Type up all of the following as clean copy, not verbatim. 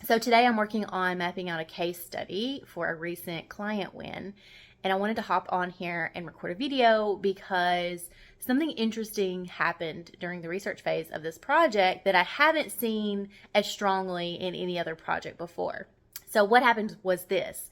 So today I'm working on mapping out a case study for a recent client win, and I wanted to hop on here and record a video because something interesting happened during the research phase of this project that I haven't seen as strongly in any other project before. So what happened was this.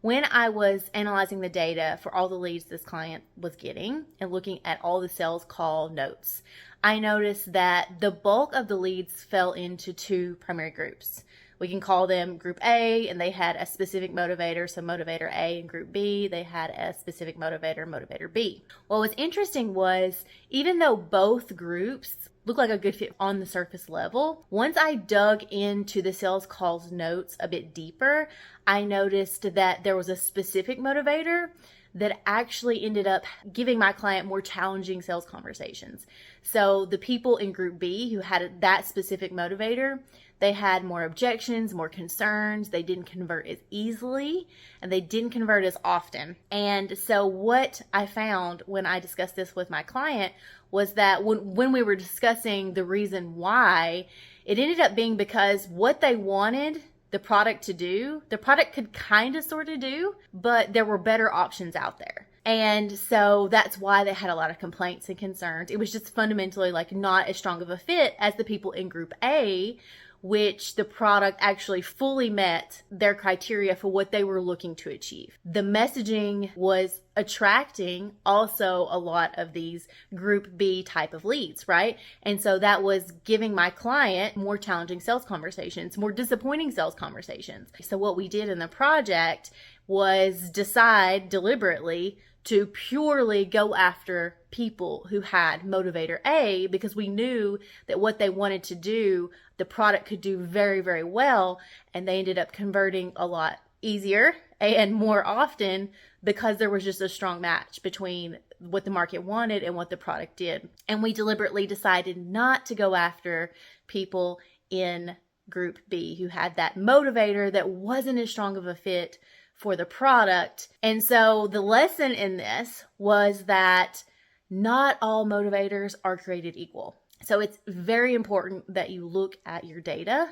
When I was analyzing the data for all the leads this client was getting and looking at all the sales call notes, I noticed that the bulk of the leads fell into two primary groups. We can call them Group A, and they had a specific motivator, so Motivator A, and Group B, they had a specific motivator, Motivator B. What was interesting was, even though both groups look like a good fit on the surface level, once I dug into the sales calls notes a bit deeper, I noticed that there was a specific motivator that actually ended up giving my client more challenging sales conversations. So the people in Group B who had that specific motivator, they had more objections, more concerns, they didn't convert as easily, and they didn't convert as often. And so what I found when I discussed this with my client was that when we were discussing the reason why, it ended up being because what they wanted the product to do, the product could kind of sort of do, but there were better options out there. And so that's why they had a lot of complaints and concerns. It was just fundamentally like not as strong of a fit as the people in Group A, which the product actually fully met their criteria for what they were looking to achieve. The messaging was attracting also a lot of these Group B type of leads, right? And so that was giving my client more challenging sales conversations, more disappointing sales conversations. So what we did in the project was decide deliberately to purely go after people who had motivator A, because we knew that what they wanted to do, the product could do very, very well, and they ended up converting a lot easier and more often because there was just a strong match between what the market wanted and what the product did. And we deliberately decided not to go after people in Group B who had that motivator that wasn't as strong of a fit for the product. And so the lesson in this was that not all motivators are created equal. So it's very important that you look at your data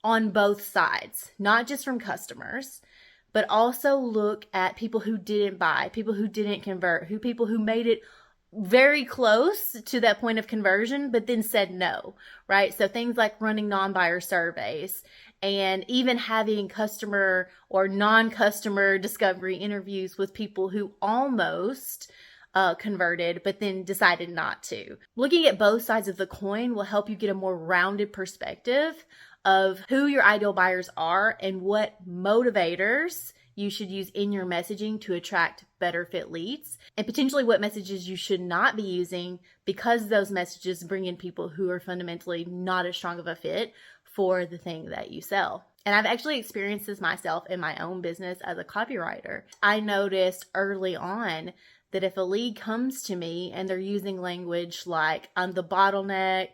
on both sides, not just from customers, but also look at people who didn't buy, people who didn't convert, people who made it very close to that point of conversion, but then said no, right? So things like running non-buyer surveys and even having customer or non-customer discovery interviews with people who almost converted, but then decided not to. Looking at both sides of the coin will help you get a more rounded perspective of who your ideal buyers are and what motivators you should use in your messaging to attract better fit leads, and potentially what messages you should not be using because those messages bring in people who are fundamentally not as strong of a fit for the thing that you sell. And I've actually experienced this myself in my own business as a copywriter. I noticed early on that if a lead comes to me and they're using language like, I'm the bottleneck,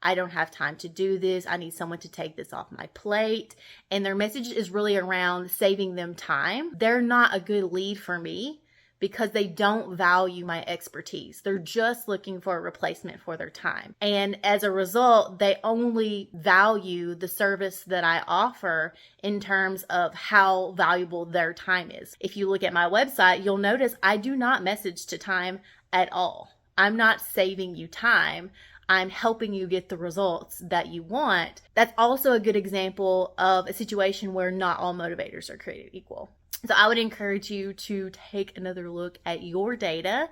I don't have time to do this, I need someone to take this off my plate, and their message is really around saving them time, they're not a good lead for me because they don't value my expertise. They're just looking for a replacement for their time. And as a result, they only value the service that I offer in terms of how valuable their time is. If you look at my website, you'll notice I do not message to time at all. I'm not saving you time. I'm helping you get the results that you want. That's also a good example of a situation where not all motivators are created equal. So I would encourage you to take another look at your data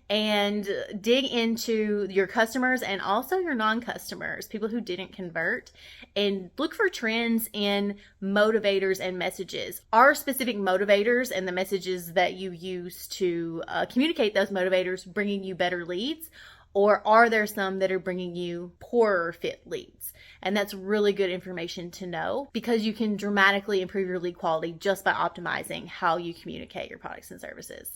and dig into your customers and also your non-customers, people who didn't convert, and look for trends in motivators and messages. Are specific motivators and the messages that you use to communicate those motivators bringing you better leads? Or are there some that are bringing you poorer fit leads? And that's really good information to know because you can dramatically improve your lead quality just by optimizing how you communicate your products and services.